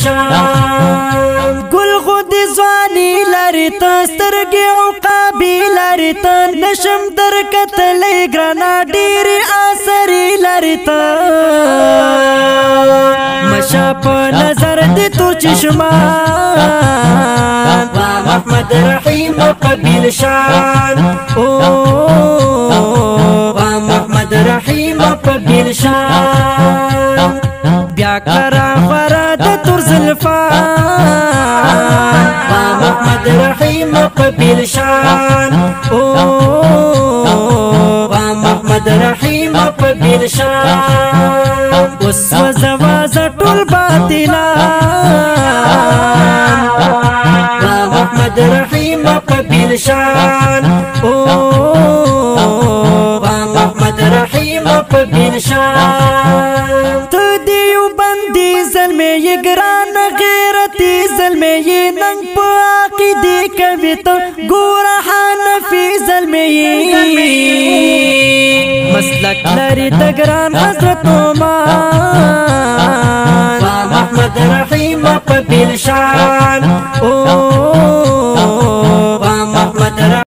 شان ګل غودي ځواني لري ته سترګې عقابي لري ته نشم درکتلې ګرانه ډېرې آثرې لري ته مشه په نظر دې تور چشمان محمد رحیم قبیل شان محمد رحیم قبیل شان بیا کرا فراد تور زلفان محمد رحیم قبیل شان محمد رحیم قبیل شان وسوس واز ټول باطلان محمد رحیم قبیل شان محمد رحیم قبیل شان تو دیو بندی ظلمے یہ گران غیرتی ظلمے یہ ننگ پا عقیدی کبھی تو گورا حنفی ظلمے یہ مسلک لری تگران حضرت عمان محمد رحیم قبیل شان